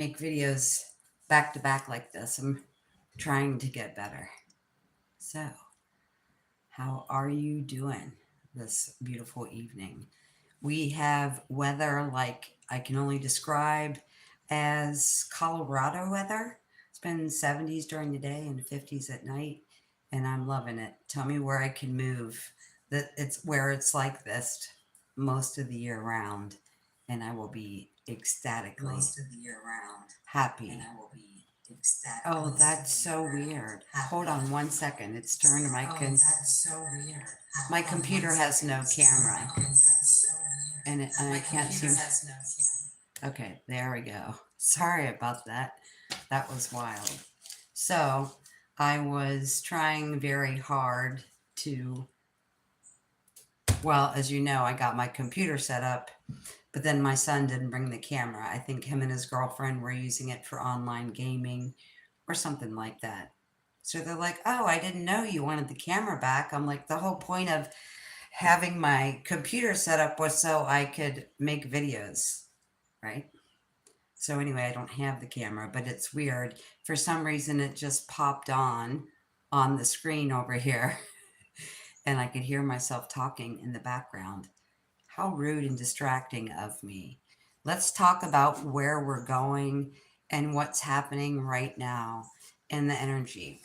make videos back to back like this. I'm trying to get better. So, how are you doing this beautiful evening? We have weather like I can only describe as Colorado weather. It's been 70s during the day and 50s at night, and I'm loving it. Tell me where I can move that it's where it's like this most of the year round, and I will be ecstatically happy. Oh, that's so weird. Hold on one second. It's turned my computer has no camera, and I can't seem. Okay, there we go. Sorry about that. That was wild. So I was trying very hard to, well, as you know, I got my computer set up, but then my son didn't bring the camera. I think him and his girlfriend were using it for online gaming or something like that. So they're like, oh, I didn't know you wanted the camera back. I'm like, the whole point of having my computer set up was so I could make videos, right? So anyway, I don't have the camera, but it's weird. For some reason, it just popped on the screen over here, and I could hear myself talking in the background. How rude and distracting of me. Let's talk about where we're going and what's happening right now in the energy.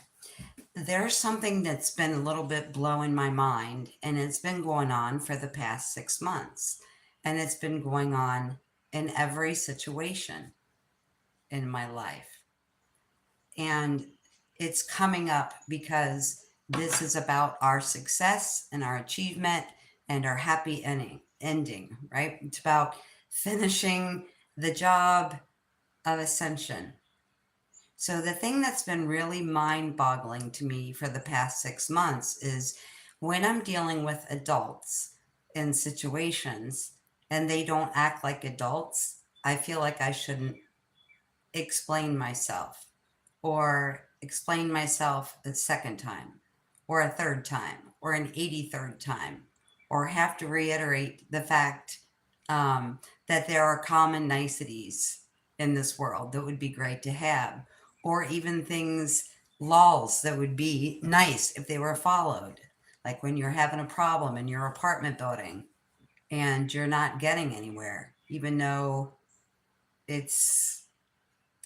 There's something that's been a little bit blowing my mind, and it's been going on for the past 6 months. And it's been going on in every situation in my life. And it's coming up because this is about our success and our achievement and our happy ending, right? It's about finishing the job of Ascension. So the thing that's been really mind-boggling to me for the past 6 months is when I'm dealing with adults in situations and they don't act like adults, I feel like I shouldn't explain myself or explain myself a second time or a third time or an 83rd time or have to reiterate the fact that there are common niceties in this world that would be great to have, or even things, laws that would be nice if they were followed. Like when you're having a problem in your apartment building and you're not getting anywhere, even though it's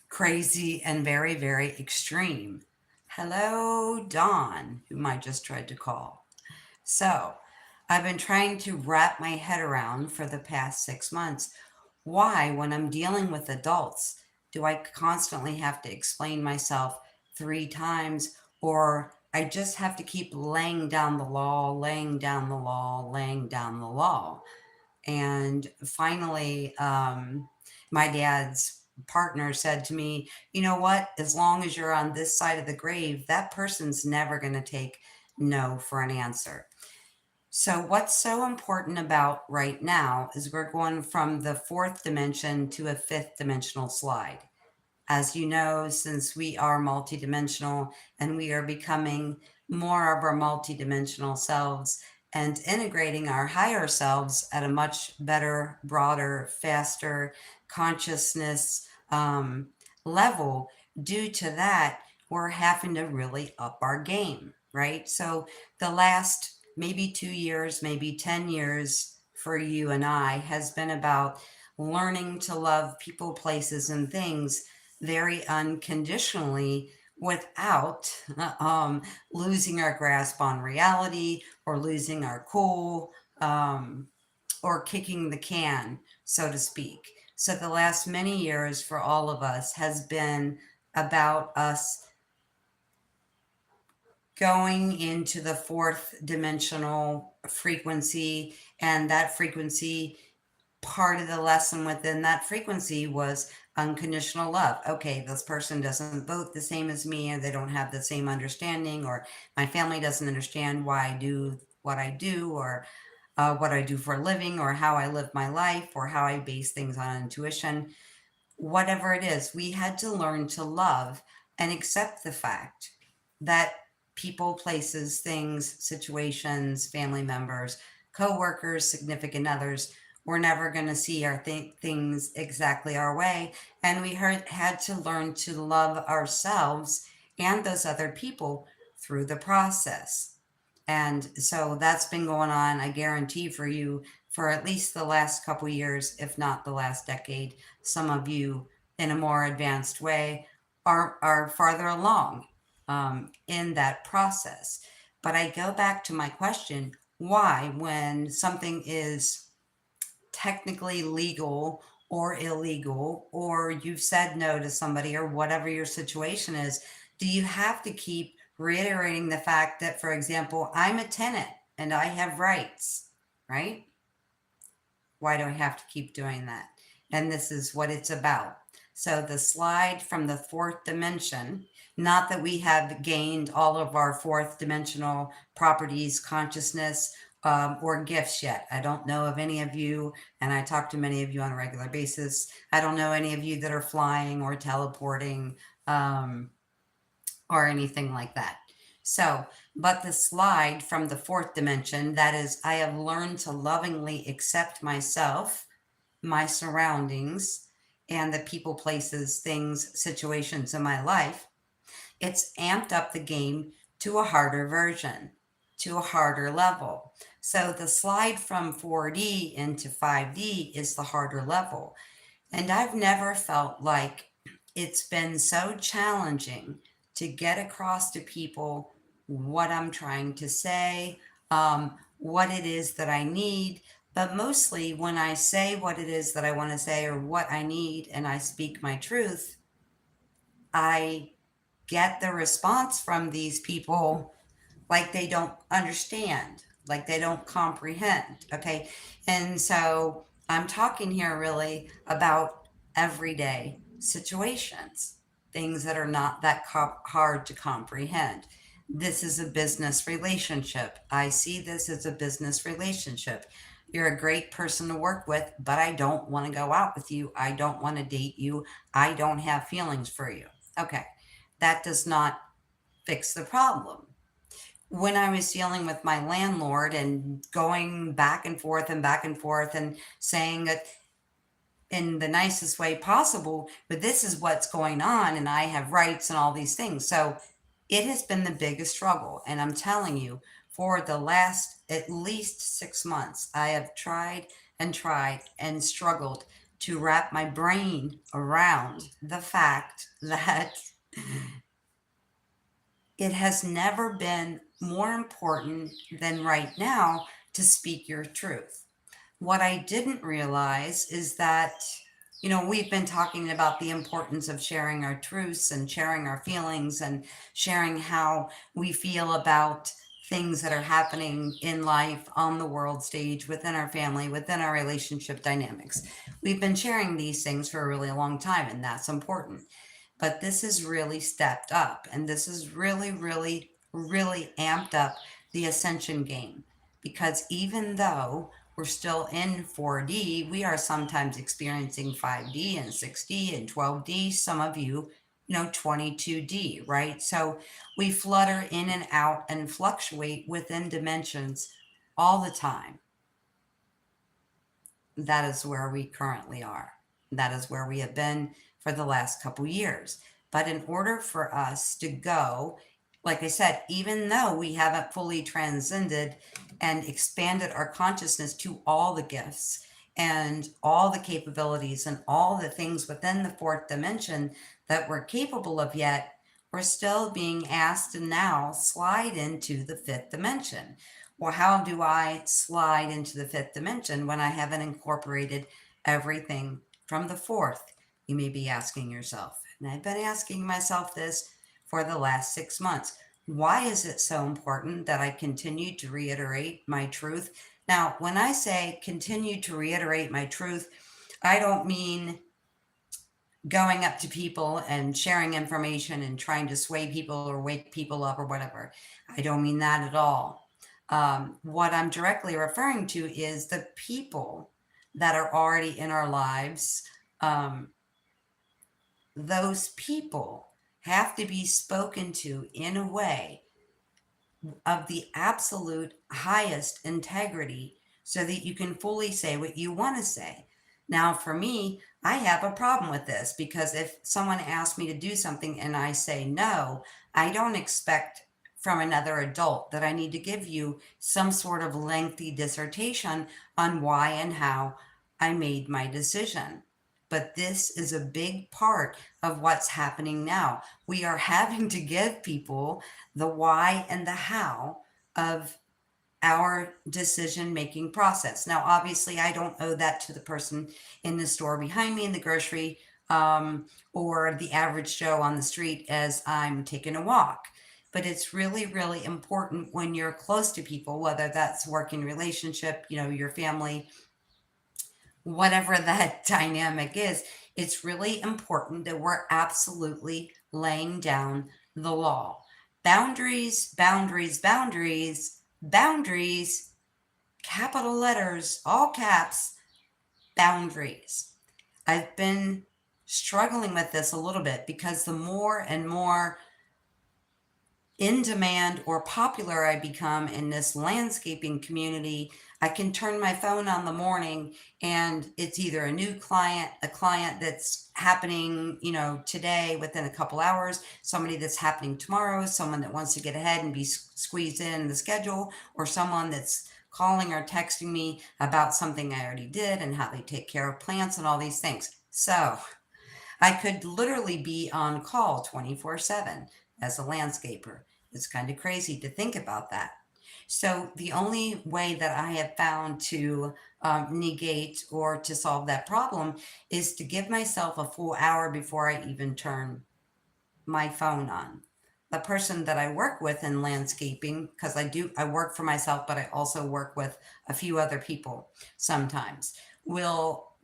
crazy and very, very extreme. Hello, Dawn, whom I just tried to call. So, I've been trying to wrap my head around for the past 6 months why, when I'm dealing with adults, do I constantly have to explain myself 3 times, or I just have to keep laying down the law, laying down the law, laying down the law. And finally, my dad's partner said to me, you know what? As long as you're on this side of the grave, that person's never going to take no for an answer. So, what's so important about right now is we're going from the fourth dimension to a fifth dimensional slide. As you know, since we are multidimensional and we are becoming more of our multidimensional selves and integrating our higher selves at a much better, broader, faster consciousness level, due to that, we're having to really up our game, right? So the last maybe 2 years, maybe 10 years for you and I has been about learning to love people, places, and things very unconditionally without losing our grasp on reality or losing our cool or kicking the can, so to speak. So the last many years for all of us has been about us going into the fourth dimensional frequency, and that frequency, part of the lesson within that frequency was unconditional love. Okay, this person doesn't vote the same as me, or they don't have the same understanding, or my family doesn't understand why I do what I do, or what I do for a living, or how I live my life, or how I base things on intuition. Whatever it is, we had to learn to love and accept the fact that people, places, things, situations, family members, co-workers, significant others we're never going to see our things exactly our way. And we had to learn to love ourselves and those other people through the process. And so that's been going on, I guarantee, for you for at least the last couple years, if not the last decade. Some of you, in a more advanced way, are farther along in that process. But I go back to my question: why, when something is technically legal or illegal, or you've said no to somebody, or whatever your situation is, do you have to keep reiterating the fact that, for example, I'm a tenant and I have rights, right? Why do I have to keep doing that? And this is what it's about. So the slide from the fourth dimension, not that we have gained all of our fourth dimensional properties, consciousness, or gifts yet. I don't know of any of you, and I talk to many of you on a regular basis. I don't know any of you that are flying or teleporting, or anything like that. So, but the slide from the fourth dimension, that is, I have learned to lovingly accept myself, my surroundings, and the people, places, things, situations in my life. It's amped up the game to a harder version, to a harder level. So the slide from 4D into 5D is the harder level. And I've never felt like it's been so challenging to get across to people what I'm trying to say, what it is that I need. But mostly when I say what it is that I want to say or what I need and I speak my truth, I get the response from these people like they don't understand, like they don't comprehend. Okay. And so I'm talking here really about everyday situations, things that are not that hard to comprehend. This is a business relationship. I see this as a business relationship. You're a great person to work with, but I don't want to go out with you. I don't want to date you. I don't have feelings for you. Okay. That does not fix the problem. When I was dealing with my landlord and going back and forth and saying that in the nicest way possible, but this is what's going on and I have rights and all these things. So it has been the biggest struggle. And I'm telling you, for the last at least 6 months, I have tried and struggled to wrap my brain around the fact that it has never been more important than right now to speak your truth. What I didn't realize is that, we've been talking about the importance of sharing our truths and sharing our feelings and sharing how we feel about things that are happening in life, on the world stage, within our family, within our relationship dynamics. We've been sharing these things for a really long time, and that's important. But this has really stepped up, and this has really, really, really amped up the Ascension game. Because even though we're still in 4D, we are sometimes experiencing 5D and 6D and 12D, some of you, 22D, right? So we flutter in and out and fluctuate within dimensions all the time. That is where we currently are. That is where we have been for the last couple years. But in order for us to go, like I said, even though we haven't fully transcended and expanded our consciousness to all the gifts and all the capabilities and all the things within the fourth dimension that we're capable of yet, we're still being asked to now slide into the fifth dimension. Well, how do I slide into the fifth dimension when I haven't incorporated everything from the fourth? You may be asking yourself. And I've been asking myself this for the last 6 months. Why is it so important that I continue to reiterate my truth? Now, when I say continue to reiterate my truth, I don't mean going up to people and sharing information and trying to sway people or wake people up or whatever. I don't mean that at all. What I'm directly referring to is the people that are already in our lives. Those people have to be spoken to in a way of the absolute highest integrity so that you can fully say what you want to say. Now, for me, I have a problem with this because if someone asks me to do something and I say no, I don't expect from another adult that I need to give you some sort of lengthy dissertation on why and how I made my decision. But this is a big part of what's happening now. We are having to give people the why and the how of our decision making process. Now, obviously, I don't owe that to the person in the store behind me in the grocery, or the average Joe on the street as I'm taking a walk. But it's really, really important when you're close to people, whether that's working relationship, your family, whatever that dynamic is, it's really important that we're absolutely laying down the law. Boundaries, boundaries, boundaries, boundaries, capital letters, all caps, boundaries. I've been struggling with this a little bit because the more and more in demand or popular I become in this landscaping community, I can turn my phone on the morning and it's either a new client, a client that's happening, today within a couple hours, somebody that's happening tomorrow, someone that wants to get ahead and be squeezed in the schedule, or someone that's calling or texting me about something I already did and how they take care of plants and all these things. So I could literally be on call 24/7 as a landscaper. It's kind of crazy to think about that. So, the only way that I have found to negate or to solve that problem is to give myself a full hour before I even turn my phone on. The person that I work with in landscaping, because I work for myself, but I also work with a few other people sometimes, will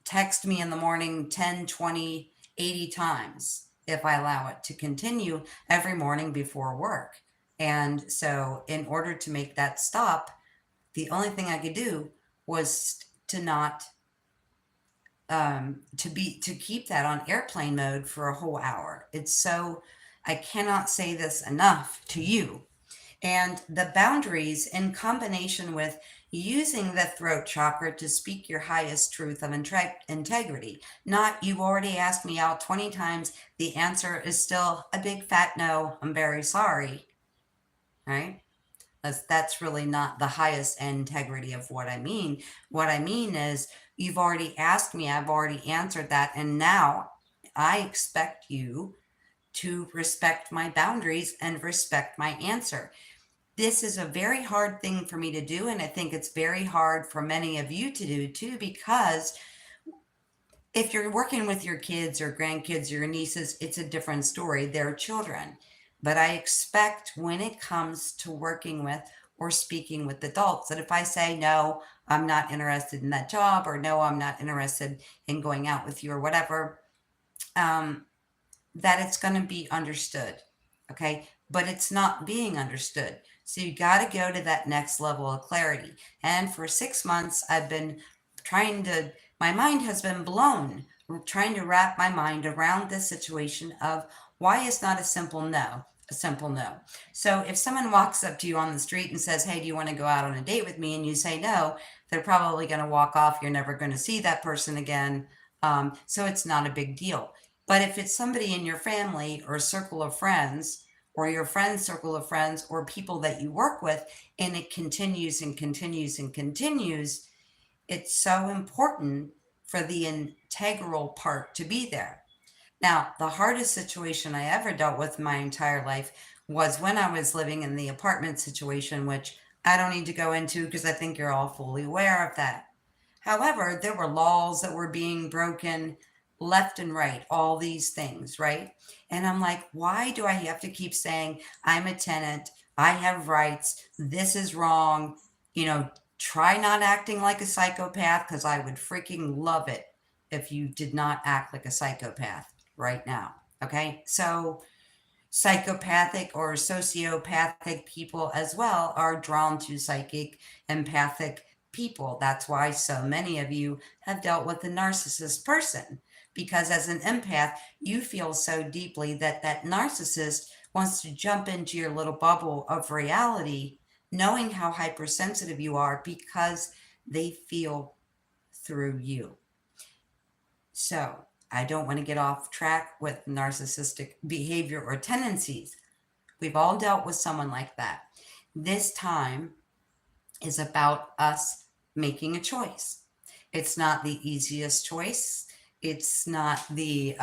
text me in the morning 10, 20, 80 times if I allow it to continue every morning before work. And so, in order to make that stop, the only thing I could do was to not to keep that on airplane mode for a whole hour. It's so, I cannot say this enough to you. And the boundaries, in combination with using the throat chakra to speak your highest truth of integrity. Not, you've already asked me out 20 times, the answer is still a big fat no, I'm very sorry, right? That's really not the highest integrity of what I mean. What I mean is, you've already asked me, I've already answered that, and now I expect you to respect my boundaries and respect my answer. This is a very hard thing for me to do, and I think it's very hard for many of you to do too, because if you're working with your kids or grandkids or your nieces, it's a different story. They're children. But I expect when it comes to working with or speaking with adults that if I say, no, I'm not interested in that job, or no, I'm not interested in going out with you, or whatever, that it's going to be understood. Okay. But it's not being understood. So you got to go to that next level of clarity. And for 6 months, I've been my mind has been blown, trying to wrap my mind around this situation of why it's not a simple no. A simple no. So if someone walks up to you on the street and says, hey, do you want to go out on a date with me? And you say no, they're probably going to walk off. You're never going to see that person again. So it's not a big deal. But if it's somebody in your family or circle of friends, or your friend's circle of friends, or people that you work with, and it continues and continues and continues, it's so important for the integral part to be there. Now, the hardest situation I ever dealt with my entire life was when I was living in the apartment situation, which I don't need to go into because I think you're all fully aware of that. However, there were laws that were being broken left and right, all these things, right? And I'm like, why do I have to keep saying, I'm a tenant, I have rights, this is wrong? Try not acting like a psychopath, because I would freaking love it if you did not act like a psychopath right now. Okay. So, psychopathic or sociopathic people as well are drawn to psychic, empathic people. That's why so many of you have dealt with a narcissist person, because as an empath, you feel so deeply that that narcissist wants to jump into your little bubble of reality, knowing how hypersensitive you are, because they feel through you. So I don't want to get off track with narcissistic behavior or tendencies. We've all dealt with someone like that. This time is about us making a choice. It's not the easiest choice. It's not the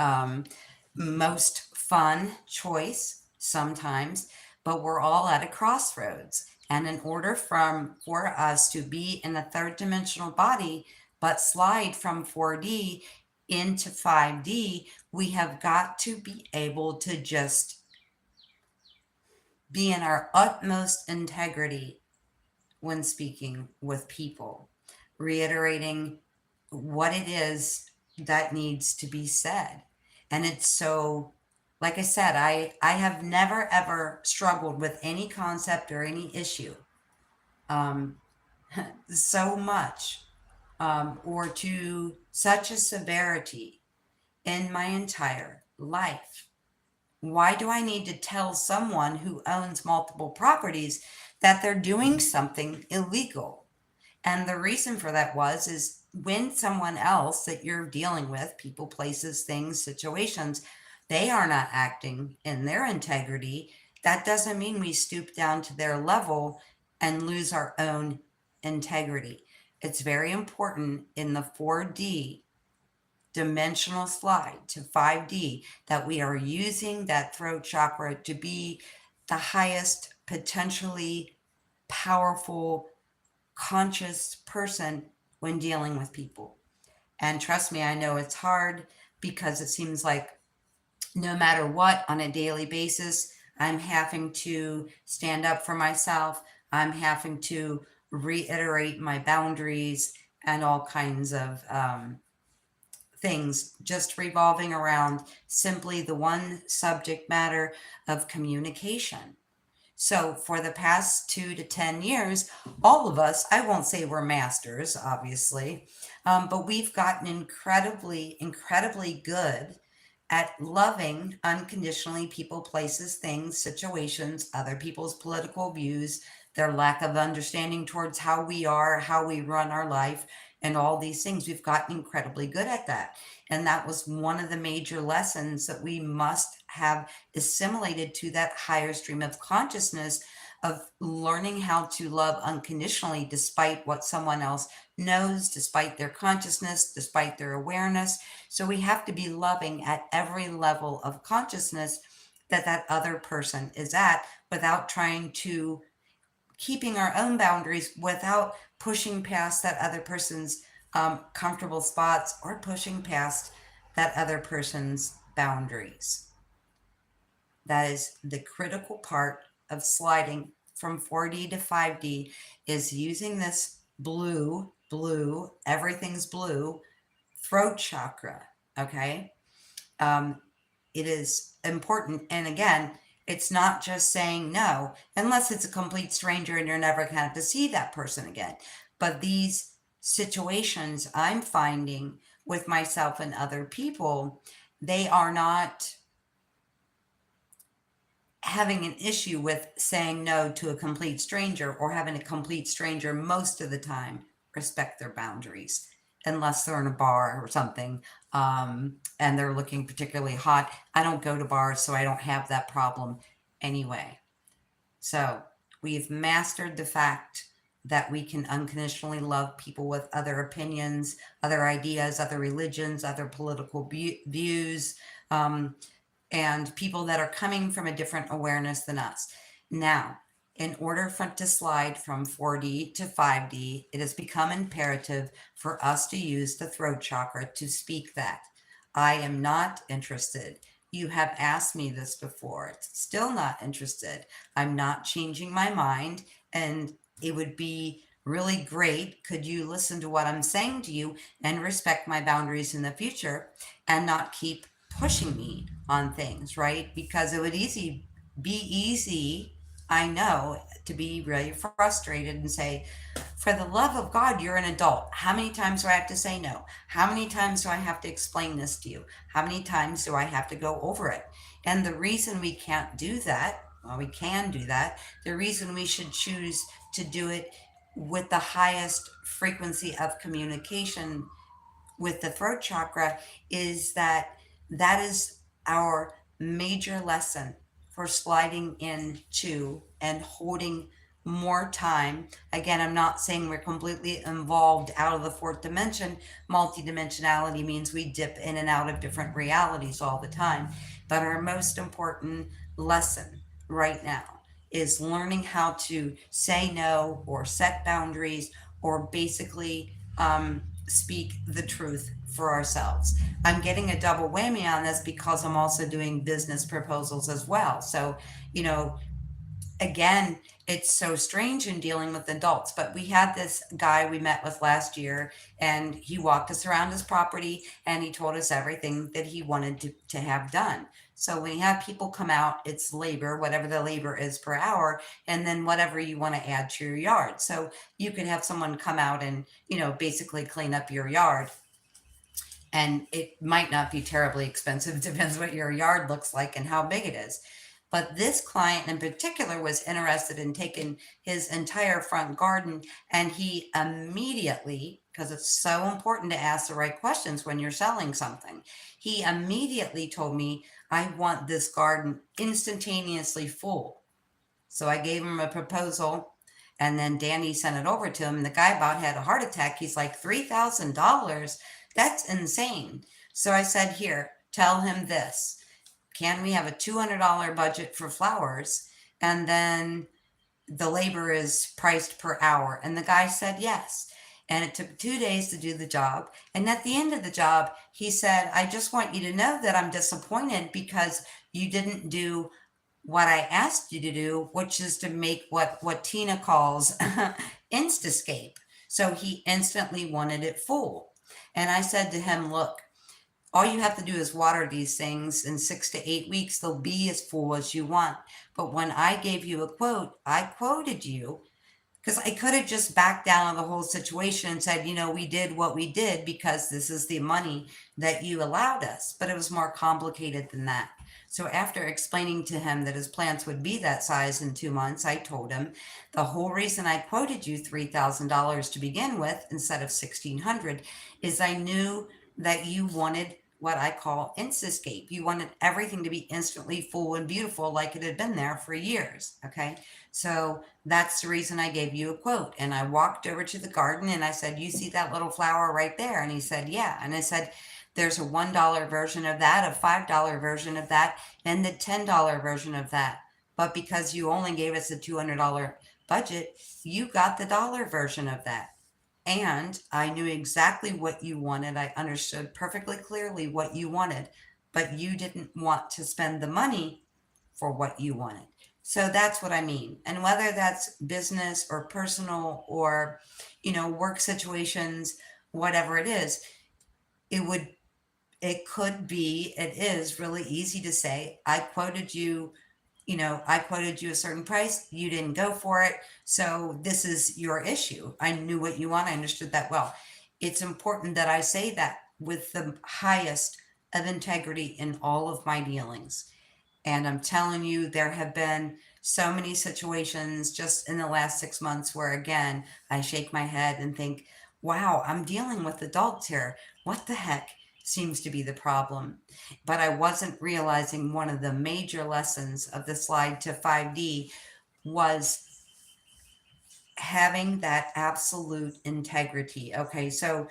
most fun choice sometimes, but we're all at a crossroads. And in order for us to be in a third dimensional body, but slide from 4D into 5D, we have got to be able to just be in our utmost integrity when speaking with people, reiterating what it is that needs to be said. And it's so, like I said, I have never ever struggled with any concept or any issue um, so much or to such a severity in my entire life. Why do I need to tell someone who owns multiple properties that they're doing something illegal? And the reason for that is when someone else that you're dealing with, people, places, things, situations, they are not acting in their integrity, that doesn't mean we stoop down to their level and lose our own integrity. It's very important in the 4D dimensional slide to 5D that we are using that throat chakra to be the highest potentially powerful conscious person when dealing with people. And trust me, I know it's hard because it seems like no matter what, on a daily basis, I'm having to stand up for myself. I'm having to reiterate my boundaries and all kinds of things just revolving around simply the one subject matter of communication. So, for the past 2 to 10 years, all of us, I won't say we're masters, obviously, but we've gotten incredibly, incredibly good at loving unconditionally people, places, things, situations, other people's political views, their lack of understanding towards how we are, how we run our life, and all these things. We've gotten incredibly good at that. And that was one of the major lessons that we must have assimilated to that higher stream of consciousness of learning how to love unconditionally despite what someone else knows, despite their consciousness, despite their awareness. So we have to be loving at every level of consciousness that that other person is at without trying to keeping our own boundaries without pushing past that other person's comfortable spots or pushing past that other person's boundaries. That is the critical part of sliding from 4D to 5D is using this blue, everything's blue, throat chakra, okay? It is important. And again, it's not just saying no, unless it's a complete stranger and you're never going to have to see that person again. But these situations I'm finding with myself and other people, they are not having an issue with saying no to a complete stranger or having a complete stranger most of the time respect their boundaries unless they're in a bar or something and they're looking particularly hot. I don't go to bars, so I don't have that problem anyway. So we've mastered the fact that we can unconditionally love people with other opinions, other ideas, other religions, other political views, and people that are coming from a different awareness than us. Now, in order for it to slide from 4D to 5D, it has become imperative for us to use the throat chakra to speak that. I am not interested. You have asked me this before. Still not interested. I'm not changing my mind, and it would be really great could you listen to what I'm saying to you and respect my boundaries in the future and not keep pushing me on things, right? Because it would be easy, I know, to be really frustrated and say, for the love of God, you're an adult. How many times do I have to say no? How many times do I have to explain this to you? How many times do I have to go over it? And the reason we can't do that, well, we can do that. The reason we should choose to do it with the highest frequency of communication with the throat chakra is that that is our major lesson for sliding into and holding more time. Again, I'm not saying we're completely involved out of the fourth dimension. Multidimensionality means we dip in and out of different realities all the time. But our most important lesson right now is learning how to say no or set boundaries or basically speak the truth for ourselves. I'm getting a double whammy on this because I'm also doing business proposals as well. So, you know, again, it's so strange in dealing with adults, but we had this guy we met with last year, and he walked us around his property and he told us everything that he wanted to have done. So when you have people come out, it's labor, whatever the labor is per hour, and then whatever you want to add to your yard. So you could have someone come out and, basically clean up your yard, and it might not be terribly expensive. It depends what your yard looks like and how big it is. But this client in particular was interested in taking his entire front garden, and he immediately, because it's so important to ask the right questions when you're selling something, he immediately told me, I want this garden instantaneously full. So I gave him a proposal, and then Danny sent it over to him. The guy about had a heart attack. He's like, $3,000? That's insane. So I said, here, tell him this. Can we have a $200 budget for flowers? And then the labor is priced per hour. And the guy said yes. And it took 2 days to do the job. And at the end of the job, he said, I just want you to know that I'm disappointed because you didn't do what I asked you to do, which is to make what Tina calls instascape. So he instantly wanted it full. And I said to him, look, all you have to do is water these things. In 6 to 8 weeks, they'll be as full as you want. But when I gave you a quote, I quoted you because I could have just backed down on the whole situation and said, we did what we did because this is the money that you allowed us. But it was more complicated than that. So after explaining to him that his plants would be that size in 2 months, I told him the whole reason I quoted you $3,000 to begin with instead of 1,600 is I knew that you wanted what I call instascape. You wanted everything to be instantly full and beautiful like it had been there for years. Okay. So that's the reason I gave you a quote. And I walked over to the garden and I said, you see that little flower right there? And he said, yeah. And I said, there's a $1 version of that, a $5 version of that, and the $10 version of that. But because you only gave us a $200 budget, you got the dollar version of that. And I knew exactly what you wanted. I understood perfectly clearly what you wanted, but you didn't want to spend the money for what you wanted. So that's what I mean. And whether that's business or personal or, work situations, whatever it is, it would, it could be, it is really easy to say, I quoted you a certain price, you didn't go for it, so this is your issue. I knew what you want, I understood that well. It's important that I say that with the highest of integrity in all of my dealings. And I'm telling you, there have been so many situations just in the last 6 months where, again, I shake my head and think, wow, I'm dealing with adults here. What the heck seems to be the problem? But I wasn't realizing one of the major lessons of the slide to 5D was having that absolute integrity. Okay, so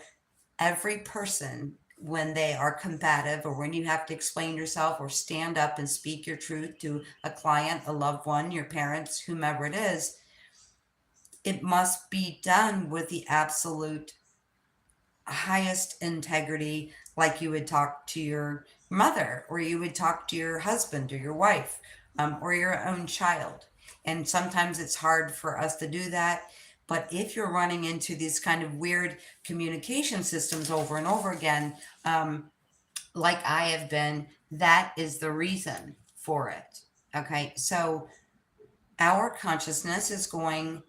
every person, when they are combative or when you have to explain yourself or stand up and speak your truth to a client, a loved one, your parents, whomever it is, it must be done with the absolute highest integrity, like you would talk to your mother or you would talk to your husband or your wife, or your own child. And sometimes it's hard for us to do that. But if you're running into these kind of weird communication systems over and over again, like I have been, that is the reason for it. Okay. So our consciousness is going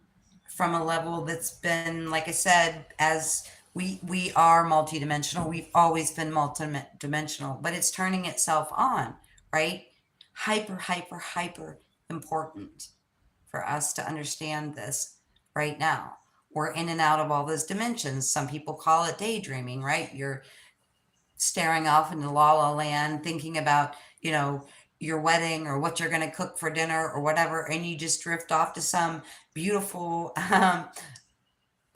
from a level that's been, like I said, as we are multidimensional. We've always been multidimensional, but it's turning itself on, right? Hyper, hyper, hyper important for us to understand this right now. We're in and out of all those dimensions. Some people call it daydreaming, right? You're staring off into la la land, thinking about, you know, your wedding or what you're going to cook for dinner or whatever, and you just drift off to some beautiful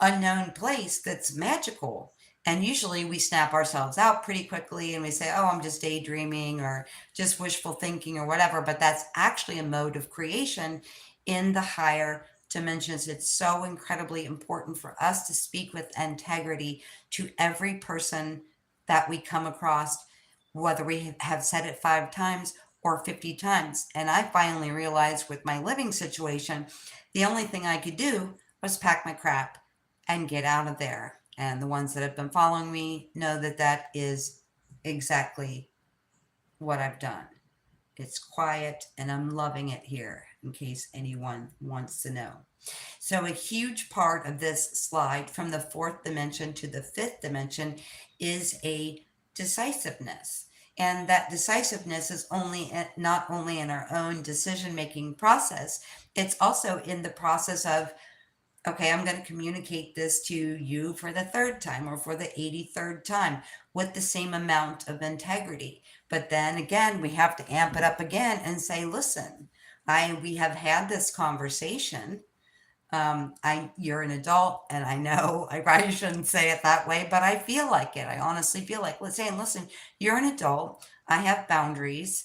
unknown place that's magical. And usually we snap ourselves out pretty quickly and we say, oh, I'm just daydreaming or just wishful thinking or whatever. But that's actually a mode of creation in the higher dimensions. It's so incredibly important for us to speak with integrity to every person that we come across, whether we have said it 5 times or 50 times. And I finally realized with my living situation, the only thing I could do was pack my crap and get out of there. And the ones that have been following me know that that is exactly what I've done. It's quiet and I'm loving it here, in case anyone wants to know. So, a huge part of this slide from the fourth dimension to the fifth dimension is a decisiveness. And that decisiveness is not only in our own decision making process, it's also in the process of, okay, I'm going to communicate this to you for the third time or for the 83rd time with the same amount of integrity. But then again, we have to amp it up again and say, listen, we have had this conversation. You're an adult, and I know I probably shouldn't say it that way, but I feel like it. I honestly feel like, let's say, listen, you're an adult. I have boundaries.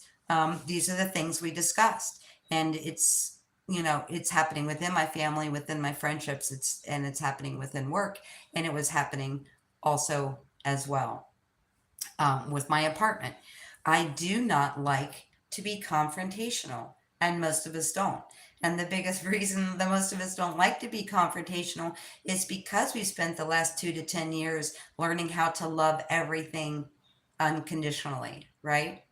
These are the things we discussed, and it's happening within my family, within my friendships. It's happening within work, and it was happening also as well with my apartment. I do not like to be confrontational, and most of us don't. And the biggest reason that most of us don't like to be confrontational is because we spent the last 2 to 10 years learning how to love everything unconditionally, right?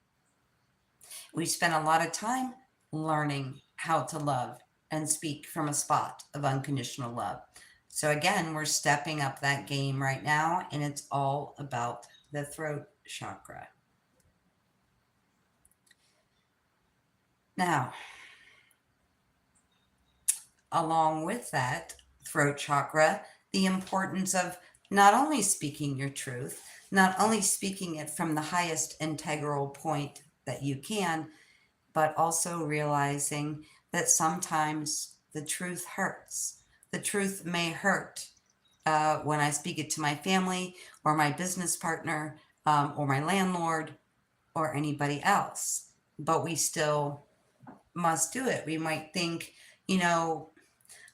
We spent a lot of time learning how to love and speak from a spot of unconditional love. So, again, we're stepping up that game right now, and it's all about the throat chakra. Now, along with that throat chakra, the importance of not only speaking your truth, not only speaking it from the highest integral point that you can, but also realizing that sometimes the truth hurts. The truth may hurt when I speak it to my family or my business partner or my landlord or anybody else, but we still must do it. We might think, you know,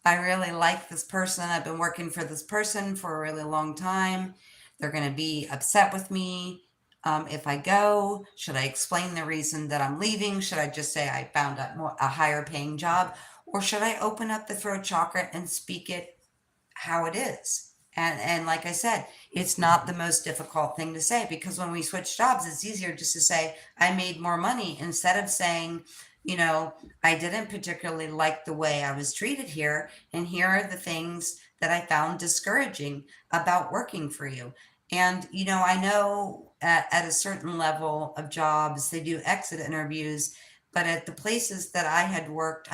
I really like this person. I've been working for this person for a really long time. They're going to be upset with me if I go. Should I explain the reason that I'm leaving? Should I just say I found a higher paying job? Or should I open up the throat chakra and speak it how it is? And like I said, it's not the most difficult thing to say, because when we switch jobs, it's easier just to say, I made more money, instead of saying, you know, I didn't particularly like the way I was treated here, and here are the things that I found discouraging about working for you. And, I know at a certain level of jobs, they do exit interviews, but at the places that I had worked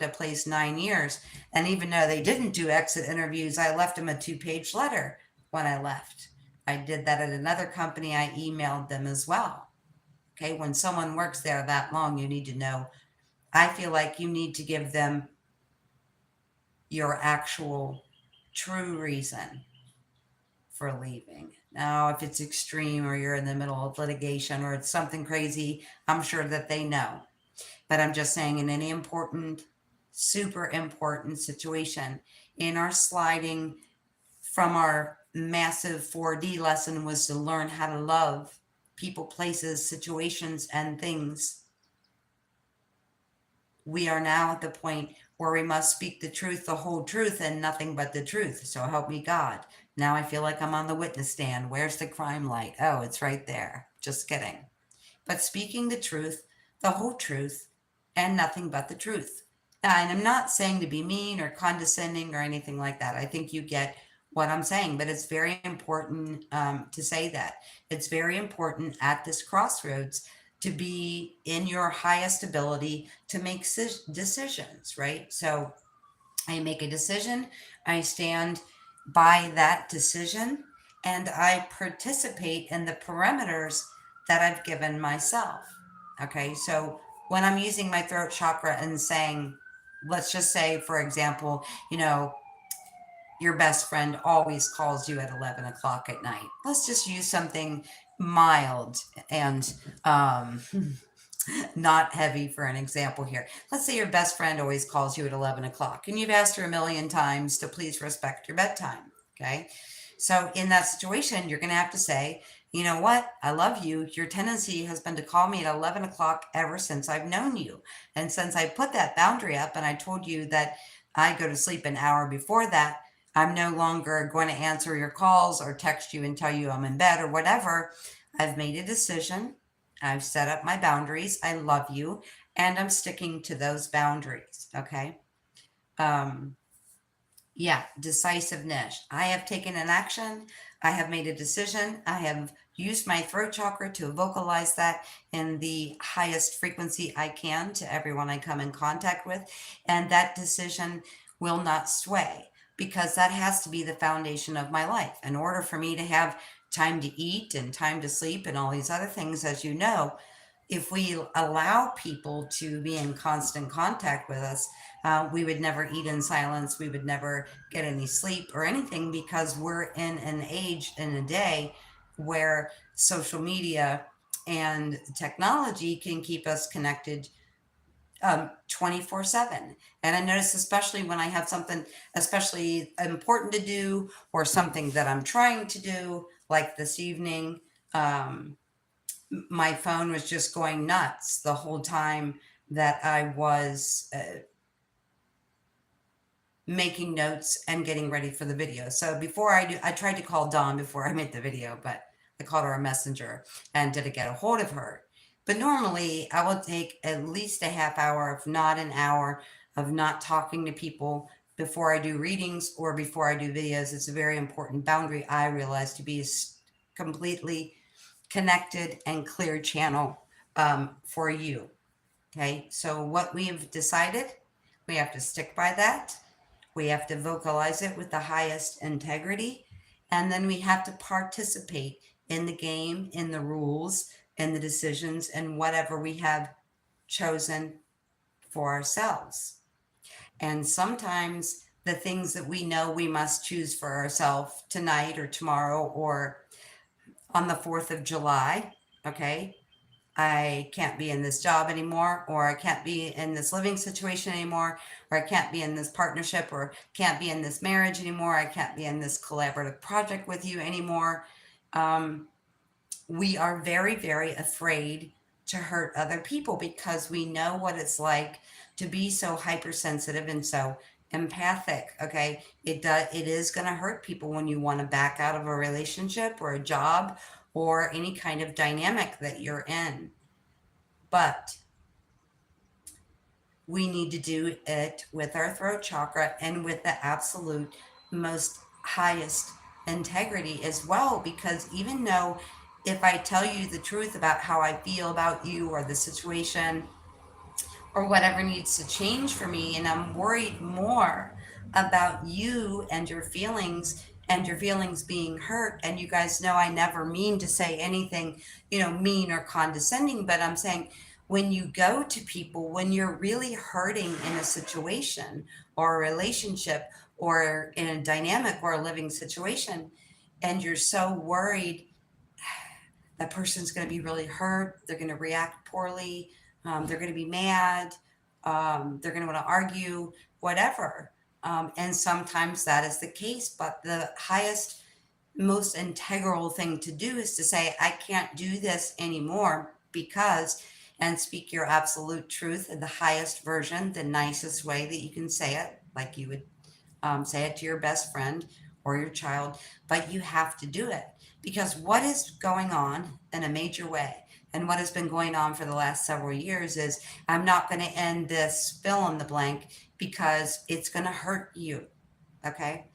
at place 9 years. And even though they didn't do exit interviews, I left them a 2-page letter when I left. I did that at another company. I emailed them as well. Okay, when someone works there that long, you need to know. I feel like you need to give them your actual true reason for leaving. Now, if it's extreme or you're in the middle of litigation or it's something crazy, I'm sure that they know. But I'm just saying, in any important, super important situation, in our sliding from our massive 4D lesson was to learn how to love people, places, situations, and things. We are now at the point where we must speak the truth, the whole truth, and nothing but the truth. So help me God. Now I feel like I'm on the witness stand. Where's the crime light? Oh, it's right there. Just kidding. But speaking the truth, the whole truth, and nothing but the truth. And I'm not saying to be mean or condescending or anything like that. I think you get what I'm saying, but it's very important to say that. It's very important at this crossroads to be in your highest ability to make decisions, right? So I make a decision, I stand by that decision, and I participate in the parameters that I've given myself. Okay, so when I'm using my throat chakra and saying, let's just say, for example, your best friend always calls you at 11 o'clock at night. Let's just use something mild and not heavy for an example here. Let's say your best friend always calls you at 11 o'clock and you've asked her a million times to please respect your bedtime. Okay. So in that situation, you're going to have to say, you know what? I love you. Your tendency has been to call me at 11 o'clock ever since I've known you. And since I put that boundary up and I told you that I go to sleep an hour before that, I'm no longer going to answer your calls or text you and tell you I'm in bed or whatever. I've made a decision. I've set up my boundaries. I love you. And I'm sticking to those boundaries. Okay. Um, yeah, decisiveness. I have taken an action. I have made a decision. I have used my throat chakra to vocalize that in the highest frequency I can to everyone I come in contact with. And that decision will not sway because that has to be the foundation of my life. In order for me to have time to eat and time to sleep and all these other things, as you know, if we allow people to be in constant contact with us, we would never eat in silence. We would never get any sleep or anything because we're in an age in a day where social media and technology can keep us connected 24/7. And I notice, especially when I have something especially important to do or something that I'm trying to do, like this evening, my phone was just going nuts the whole time that I was making notes and getting ready for the video. So before I tried to call Dawn before I made the video, but I called her a messenger and didn't get a hold of her. But normally I will take at least a half hour, if not an hour, of not talking to people before I do readings or before I do videos. It's a very important boundary, I realize, to be completely connected and clear channel for you. Okay, so what we have decided, we have to stick by that. We have to vocalize it with the highest integrity. And then we have to participate in the game, in the rules, in the decisions, and whatever we have chosen for ourselves. And sometimes the things that we know we must choose for ourselves tonight or tomorrow or on the 4th of July, okay, I can't be in this job anymore, or I can't be in this living situation anymore, or I can't be in this partnership, or can't be in this marriage anymore, I can't be in this collaborative project with you anymore. We are very, very afraid to hurt other people because we know what it's like to be so hypersensitive and so empathic. Okay, it is going to hurt people when you want to back out of a relationship or a job or any kind of dynamic that you're in, but we need to do it with our throat chakra and with the absolute most highest integrity as well. Because even though if I tell you the truth about how I feel about you or the situation or whatever needs to change for me, and I'm worried more about you and your feelings being hurt, and you guys know I never mean to say anything, mean or condescending, but I'm saying when you go to people when you're really hurting in a situation or a relationship or in a dynamic or a living situation, and you're so worried that person's going to be really hurt. They're going to react poorly. They're going to be mad. They're going to want to argue, whatever. And sometimes that is the case. But the highest, most integral thing to do is to say, I can't do this anymore because, and speak your absolute truth in the highest version, the nicest way that you can say it, like you would say it to your best friend or your child, but you have to do it because what is going on in a major way and what has been going on for the last several years is I'm not going to end this fill in the blank because it's going to hurt you. Okay.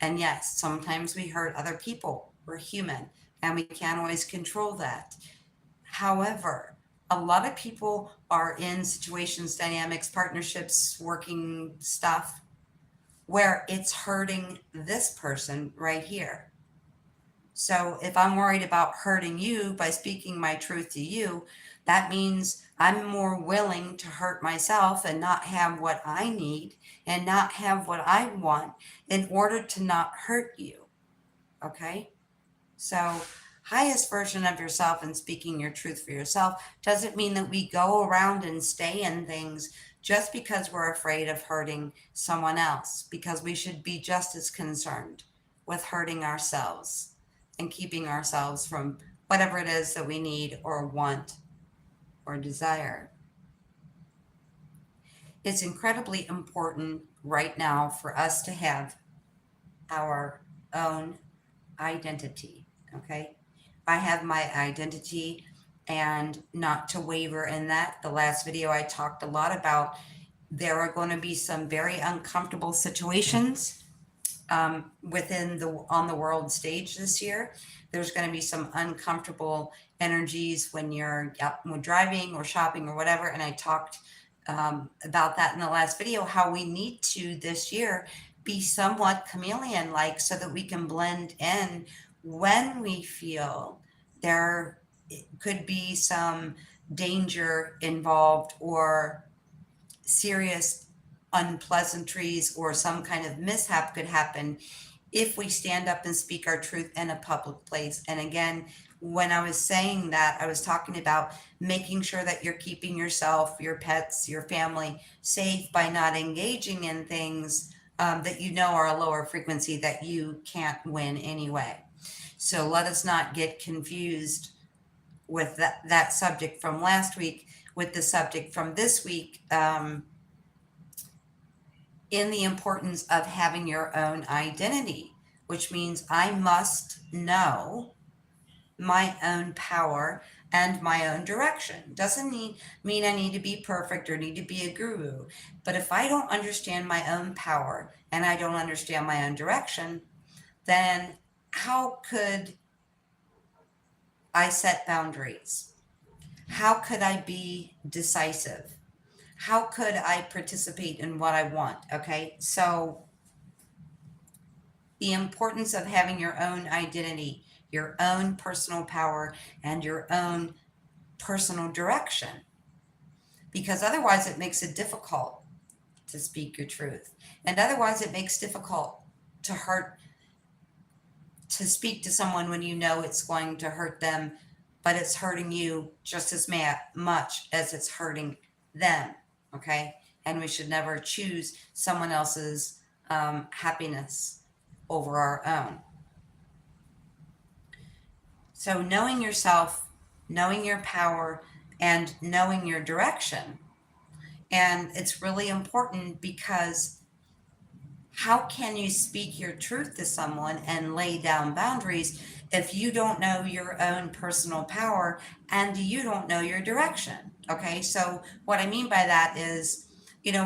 And yes, sometimes we hurt other people. We're human and we can't always control that. However, a lot of people are in situations, dynamics, partnerships, working stuff where it's hurting this person right here. So if I'm worried about hurting you by speaking my truth to you, that means I'm more willing to hurt myself and not have what I need and not have what I want in order to not hurt you. Okay? So, highest version of yourself and speaking your truth for yourself doesn't mean that we go around and stay in things just because we're afraid of hurting someone else, because we should be just as concerned with hurting ourselves and keeping ourselves from whatever it is that we need or want or desire. It's incredibly important right now for us to have our own identity. Okay. I have my identity and not to waver in that. The last video I talked a lot about there are going to be some very uncomfortable situations within the on the world stage this year. There's going to be some uncomfortable energies when you're driving or shopping or whatever. And I talked about that in the last video, how we need to this year be somewhat chameleon like so that we can blend in when we feel there could be some danger involved or serious unpleasantries or some kind of mishap could happen if we stand up and speak our truth in a public place. And again, when I was saying that, I was talking about making sure that you're keeping yourself, your pets, your family safe by not engaging in things that you know are a lower frequency that you can't win anyway. So let us not get confused with that subject from last week with the subject from this week. In the importance of having your own identity, which means I must know my own power and my own direction. Doesn't mean I need to be perfect or need to be a guru. But if I don't understand my own power and I don't understand my own direction, then how could I set boundaries? How could I be decisive? How could I participate in what I want? Okay, so the importance of having your own identity, your own personal power, and your own personal direction. Because otherwise, it makes it difficult to speak your truth. And otherwise, it makes it difficult to speak to someone when you know it's going to hurt them, but it's hurting you just as much as it's hurting them. Okay. And we should never choose someone else's happiness over our own. So knowing yourself, knowing your power, and knowing your direction. And it's really important because how can you speak your truth to someone and lay down boundaries if you don't know your own personal power and you don't know your direction? Okay, so what I mean by that is,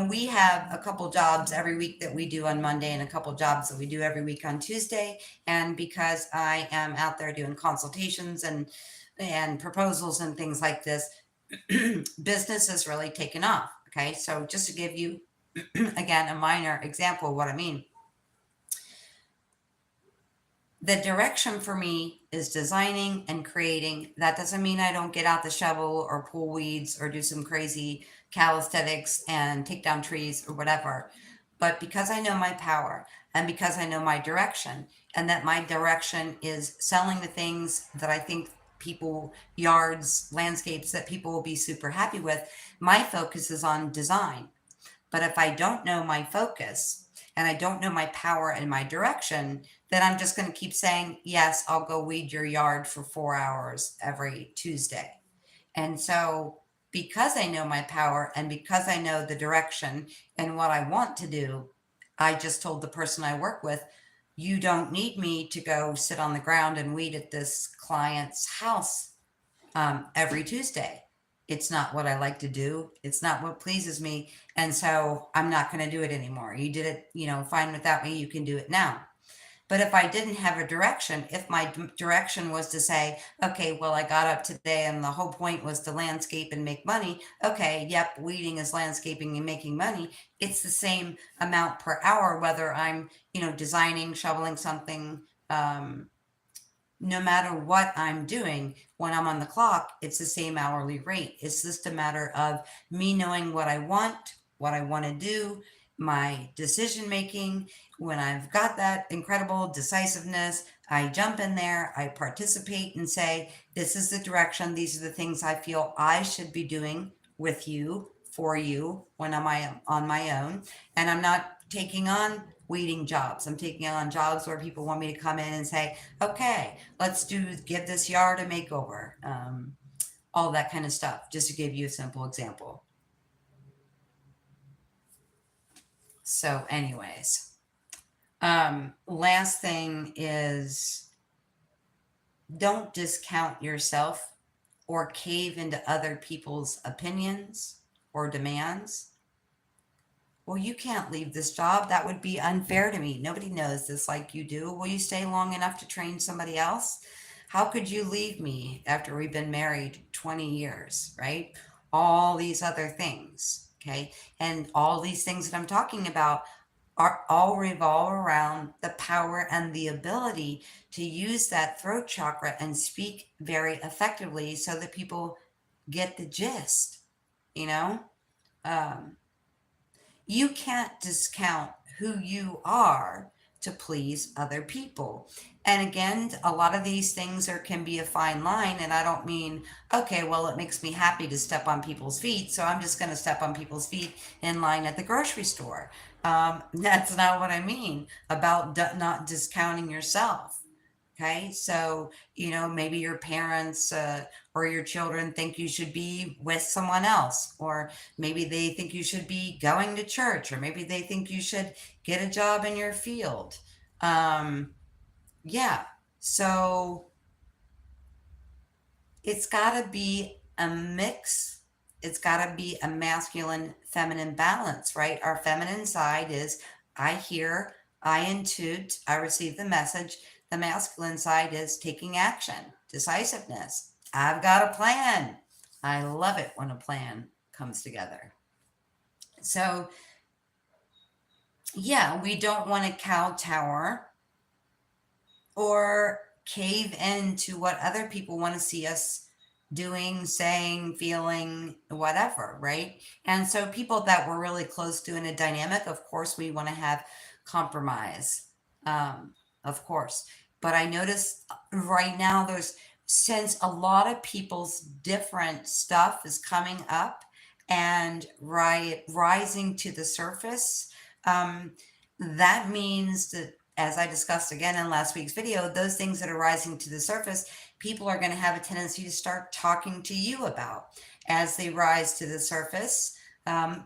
we have a couple jobs every week that we do on Monday and a couple jobs that we do every week on Tuesday. And because I am out there doing consultations and proposals and things like this, business has really taken off. Okay, so just to give you again a minor example of what I mean. The direction for me is designing and creating. That doesn't mean I don't get out the shovel or pull weeds or do some crazy calisthenics and take down trees or whatever. But because I know my power and because I know my direction, and that my direction is selling the things that I think people, yards, landscapes that people will be super happy with, my focus is on design. But if I don't know my focus and I don't know my power and my direction, then I'm just going to keep saying, yes, I'll go weed your yard for 4 hours every Tuesday. And so because I know my power and because I know the direction and what I want to do, I just told the person I work with, you don't need me to go sit on the ground and weed at this client's house every Tuesday. It's not what I like to do. It's not what pleases me. And so I'm not going to do it anymore. You did it, fine without me. You can do it now. But if I didn't have a direction, if my direction was to say, okay, well, I got up today and the whole point was to landscape and make money. Okay, yep, weeding is landscaping and making money. It's the same amount per hour, whether I'm, designing, shoveling something, no matter what I'm doing, when I'm on the clock, it's the same hourly rate. It's just a matter of me knowing what I want to do, my decision making. When I've got that incredible decisiveness, I jump in there, I participate and say, this is the direction, these are the things I feel I should be doing with you, for you, when I'm on my own. And I'm not taking on weeding jobs. I'm taking on jobs where people want me to come in and say, okay, let's give this yard a makeover, all that kind of stuff, just to give you a simple example. So, anyways, last thing is, don't discount yourself or cave into other people's opinions or demands. Well, you can't leave this job. That would be unfair to me. Nobody knows this like you do. Will you stay long enough to train somebody else? How could you leave me after we've been married 20 years, right? All these other things, okay? And all these things that I'm talking about are all revolve around the power and the ability to use that throat chakra and speak very effectively so that people get the gist, you know? Um, you can't discount who you are to please other people. And again, a lot of these things can be a fine line. And I don't mean, okay, well, it makes me happy to step on people's feet, so I'm just going to step on people's feet in line at the grocery store. That's not what I mean about not discounting yourself. Okay, so maybe your parents or your children think you should be with someone else, or maybe they think you should be going to church, or maybe they think you should get a job in your field. Yeah, so it's got to be a mix. It's got to be a masculine feminine balance, right? Our feminine side is I hear, I intuit, I receive the message. The masculine side is taking action, decisiveness. I've got a plan. I love it when a plan comes together. So, yeah, we don't want to kowtower or cave into what other people want to see us doing, saying, feeling, whatever, right? And so, people that we're really close to in a dynamic, of course, we want to have compromise, of course. But I notice right now, since a lot of people's different stuff is coming up and rising to the surface, um, that means that, as I discussed again in last week's video, those things that are rising to the surface, people are going to have a tendency to start talking to you about as they rise to the surface.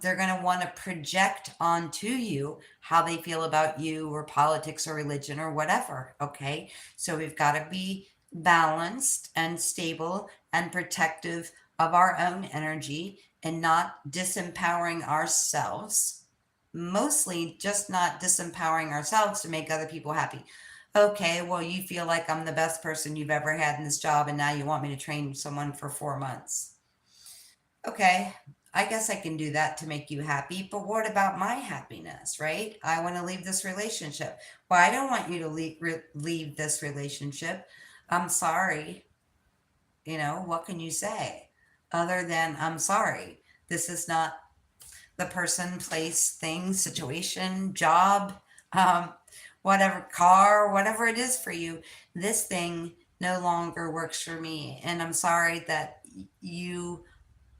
They're going to want to project onto you how they feel about you or politics or religion or whatever. Okay. So we've got to be balanced and stable and protective of our own energy and not disempowering ourselves. Mostly just not disempowering ourselves to make other people happy. Okay, well, you feel like I'm the best person you've ever had in this job, and now you want me to train someone for 4 months. Okay, I guess I can do that to make you happy, but what about my happiness, right? I want to leave this relationship. Well, I don't want you to leave this relationship. I'm sorry. What can you say other than I'm sorry? This is not the person, place, thing, situation, job, um, whatever, car, whatever it is for you. This thing no longer works for me. And I'm sorry that you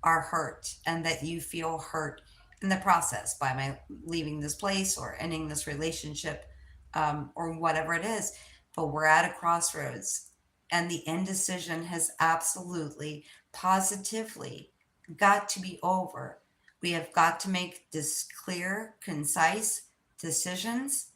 are hurt and that you feel hurt in the process by my leaving this place or ending this relationship, or whatever it is. But we're at a crossroads, and the indecision has absolutely, positively got to be over. We have got to make this clear, concise decisions.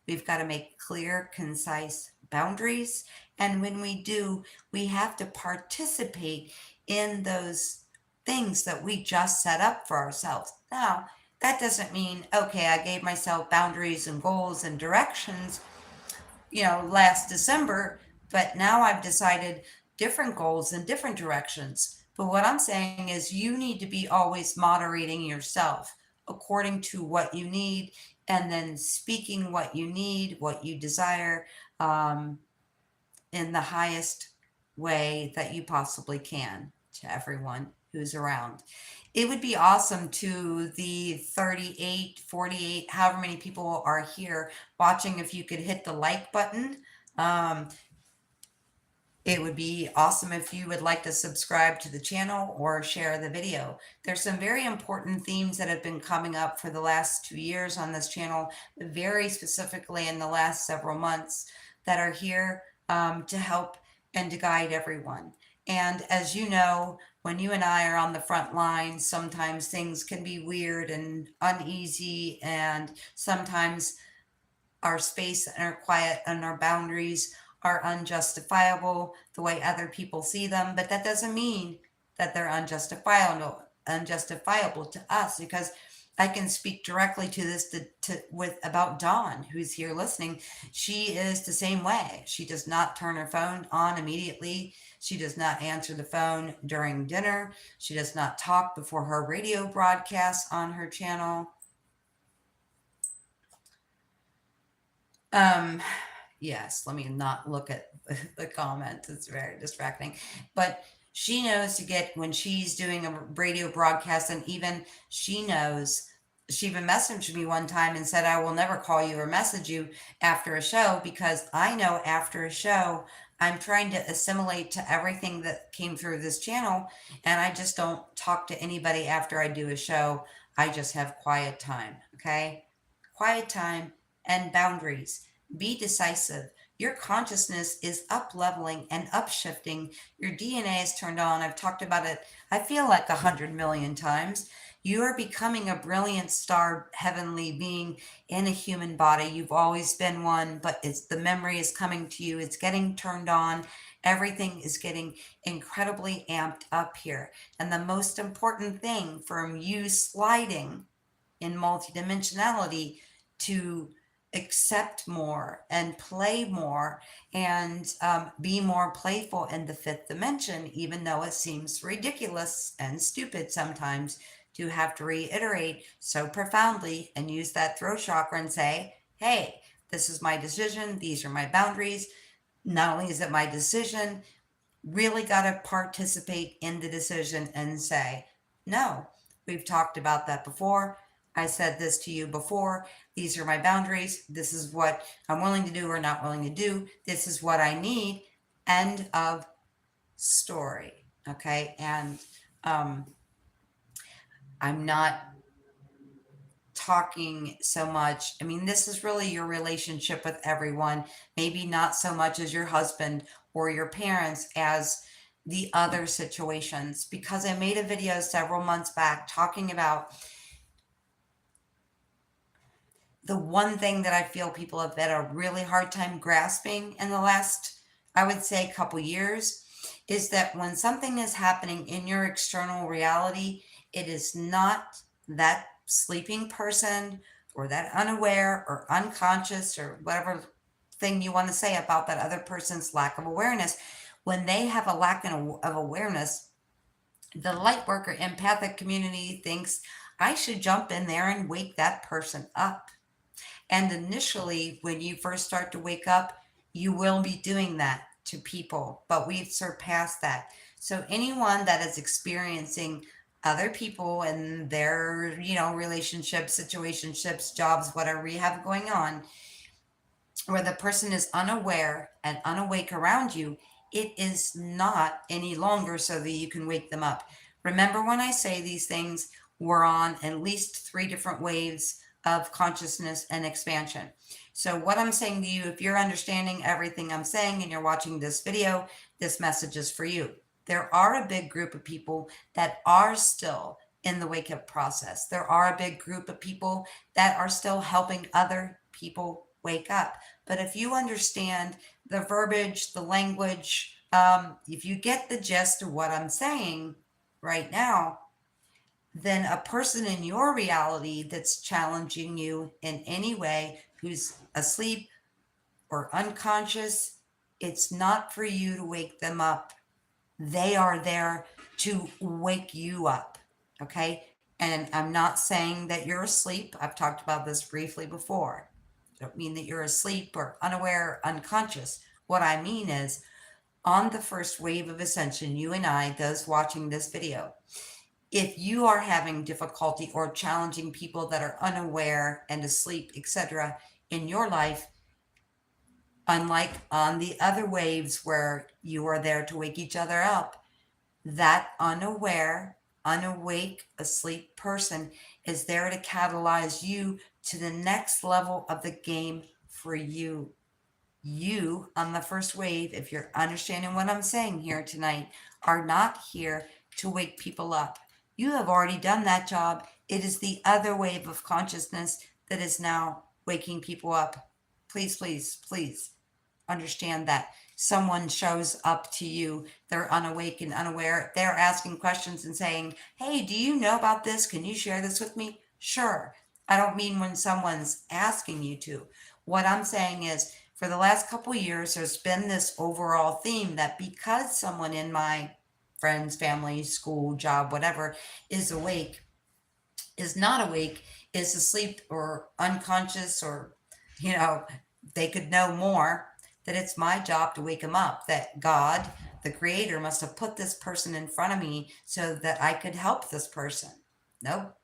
We've got to make clear, concise boundaries. And when we do, we have to participate in those things that we just set up for ourselves. Now, that doesn't mean, okay, I gave myself boundaries and goals and directions, last December, but now I've decided different goals and different directions. But what I'm saying is you need to be always moderating yourself according to what you need, and then speaking what you need, what you desire, um, in the highest way that you possibly can to everyone who's around. It would be awesome to the 38, 48, however many people are here watching, if you could hit the like button. Um, it would be awesome if you would like to subscribe to the channel or share the video. There's some very important themes that have been coming up for the last 2 years on this channel, very specifically in the last several months, that are here to help and to guide everyone. And as you know, when you and I are on the front lines, sometimes things can be weird and uneasy, and sometimes our space and our quiet and our boundaries are unjustifiable the way other people see them, but that doesn't mean that they're unjustifiable to us, because I can speak directly to this with about Dawn, who's here listening. She is the same way. She does not turn her phone on immediately. She does not answer the phone during dinner. She does not talk before her radio broadcasts on her channel. Um, yes, let me not look at the comments. It's very distracting. But she knows to get, when she's doing a radio broadcast, and even she knows, she even messaged me one time and said, I will never call you or message you after a show, because I know after a show, I'm trying to assimilate to everything that came through this channel, and I just don't talk to anybody after I do a show. I just have quiet time, okay? Quiet time and boundaries. Be decisive. Your consciousness is up leveling and upshifting. Your DNA is turned on. I've talked about it, I feel like 100 million times. You are becoming a brilliant star heavenly being in a human body. You've always been one, but it's, the memory is coming to you. It's getting turned on. Everything is getting incredibly amped up here. And the most important thing from you sliding in multidimensionality to accept more and play more, and be more playful in the fifth dimension, even though it seems ridiculous and stupid sometimes to have to reiterate so profoundly and use that throat chakra and say, hey, this is my decision, these are my boundaries. Not only is it my decision, really got to participate in the decision and say, no, we've talked about that before. I said this to you before. These are my boundaries. This is what I'm willing to do or not willing to do. This is what I need. End of story. Okay. And I'm not talking so much. I mean, this is really your relationship with everyone. Maybe not so much as your husband or your parents as the other situations, because I made a video several months back talking about the one thing that I feel people have had a really hard time grasping in the last, I would say, couple years, is that when something is happening in your external reality, it is not that sleeping person or that unaware or unconscious or whatever thing you want to say about that other person's lack of awareness. When they have a lack of awareness, the light worker empathic community thinks I should jump in there and wake that person up. And initially, when you first start to wake up, you will be doing that to people, but we've surpassed that. So anyone that is experiencing other people and their, relationships, situationships, jobs, whatever you have going on, where the person is unaware and unawake around you, it is not any longer so that you can wake them up. Remember, when I say these things, we're on at least 3 different waves of consciousness and expansion. So what I'm saying to you, if you're understanding everything I'm saying and you're watching this video, this message is for you. There are a big group of people that are still in the wake up process. There are a big group of people that are still helping other people wake up. But if you understand the verbiage, the language, if you get the gist of what I'm saying right now, then a person in your reality that's challenging you in any way, who's asleep, or unconscious, it's not for you to wake them up. They are there to wake you up. Okay. And I'm not saying that you're asleep. I've talked about this briefly before. I don't mean that you're asleep or unaware, or unconscious. What I mean is, on the first wave of ascension, you and I, those watching this video, if you are having difficulty or challenging people that are unaware and asleep, etc., in your life, unlike on the other waves where you are there to wake each other up, that unaware, unawake, asleep person is there to catalyze you to the next level of the game for you. You, on the first wave, if you're understanding what I'm saying here tonight, are not here to wake people up. You have already done that job. It is the other wave of consciousness that is now waking people up. Please, please, please understand that. Someone shows up to you, they're unawake and unaware, they're asking questions and saying, hey, do you know about this? Can you share this with me? Sure. I don't mean when someone's asking you to. What I'm saying is, for the last couple of years, there's been this overall theme that because someone in my friends, family, school, job, whatever, is awake, is not awake, is asleep or unconscious, or, you know, they could know more, that it's my job to wake them up, that God, the creator, must have put this person in front of me so that I could help this person. Nope.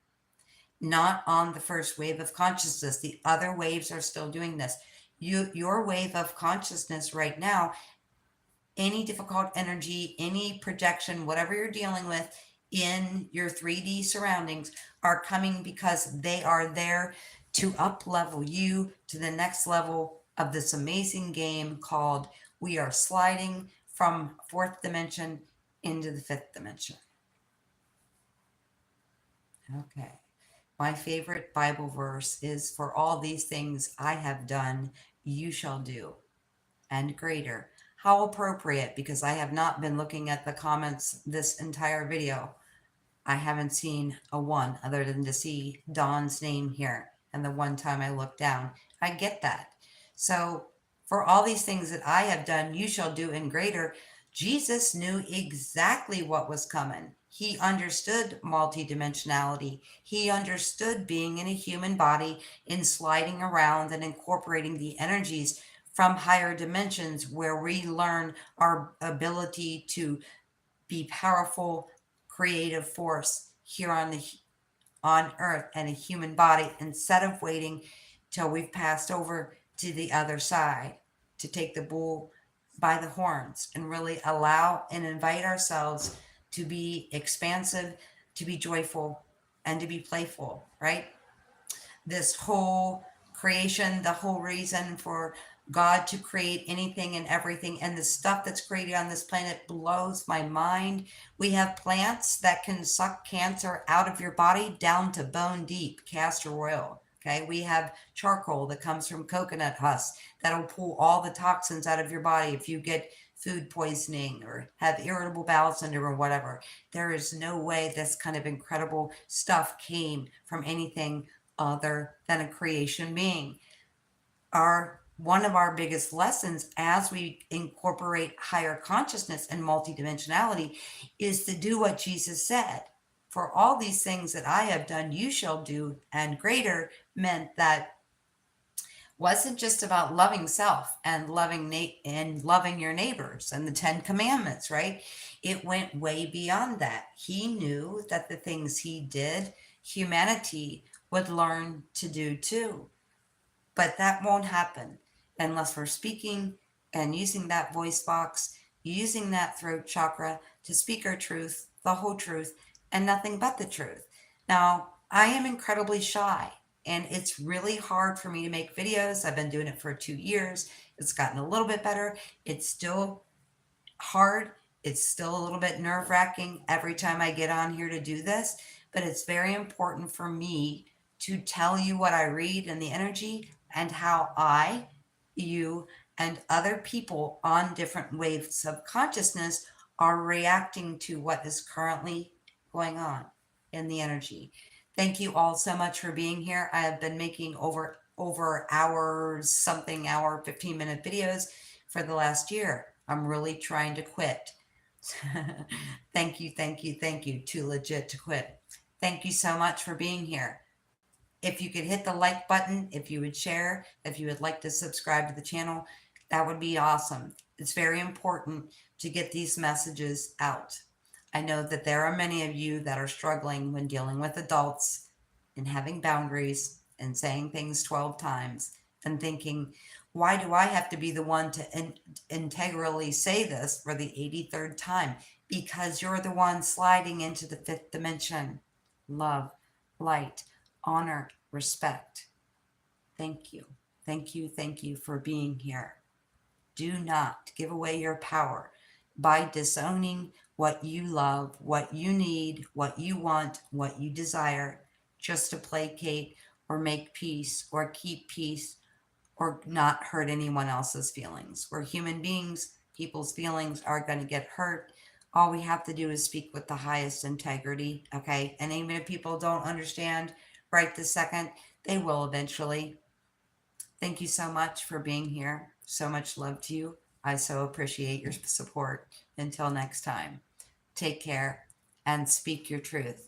Not on the first wave of consciousness. The other waves are still doing this. Your wave of consciousness right now, any difficult energy, any projection, whatever you're dealing with in your 3D surroundings, are coming because they are there to up level you to the next level of this amazing game called we are sliding from fourth dimension into the fifth dimension. Okay. My favorite Bible verse is, for all these things I have done, you shall do, and greater. How appropriate, because I have not been looking at the comments this entire video. I haven't seen a one other than to see Dawn's name here. And the one time I looked down, I get that. So, for all these things that I have done, you shall do in greater. Jesus knew exactly what was coming. He understood multidimensionality. He understood being in a human body, in sliding around and incorporating the energies from higher dimensions where we learn our ability to be powerful, creative force here on earth and a human body, instead of waiting till we've passed over to the other side to take the bull by the horns and really allow and invite ourselves to be expansive, to be joyful, and to be playful, right? This whole creation, the whole reason for God to create anything and everything, and the stuff that's created on this planet blows my mind. We have plants that can suck cancer out of your body down to bone deep, castor oil. Okay, we have charcoal that comes from coconut husk that'll pull all the toxins out of your body if you get food poisoning or have irritable bowel syndrome or whatever. There is no way this kind of incredible stuff came from anything other than a creation being. One of our biggest lessons as we incorporate higher consciousness and multidimensionality is to do what Jesus said. For all these things that I have done, you shall do, and greater meant that wasn't just about loving self and loving your neighbors and the 10 commandments, right? It went way beyond that. He knew that the things he did, humanity would learn to do too. But that won't happen unless we're speaking and using that voice box, using that throat chakra to speak our truth, the whole truth, and nothing but the truth. Now, I am incredibly shy, and it's really hard for me to make videos. I've been doing it for 2 years. It's gotten a little bit better. It's still hard. It's still a little bit nerve-wracking every time I get on here to do this, but it's very important for me to tell you what I read in the energy and how I, you, and other people on different waves of consciousness are reacting to what is currently going on in the energy. Thank you all so much for being here. I have been making over over hours, something hour, 15-minute videos for the last year. I'm really trying to quit. Thank you, thank you, thank you. Too legit to quit. Thank you so much for being here. If you could hit the like button, if you would share, if you would like to subscribe to the channel, that would be awesome. It's very important to get these messages out. I know that there are many of you that are struggling when dealing with adults and having boundaries and saying things 12 times and thinking, why do I have to be the one to integrally say this for the 83rd time? Because you're the one sliding into the fifth dimension. Love, light, honor, respect. Thank you. Thank you. Thank you for being here. Do not give away your power by disowning what you love, what you need, what you want, what you desire, just to placate or make peace or keep peace or not hurt anyone else's feelings. We're human beings. People's feelings are going to get hurt. All we have to do is speak with the highest integrity, okay? And even if people don't understand right this second, they will eventually. Thank you so much for being here. So much love to you. I so appreciate your support. Until next time, take care and speak your truth.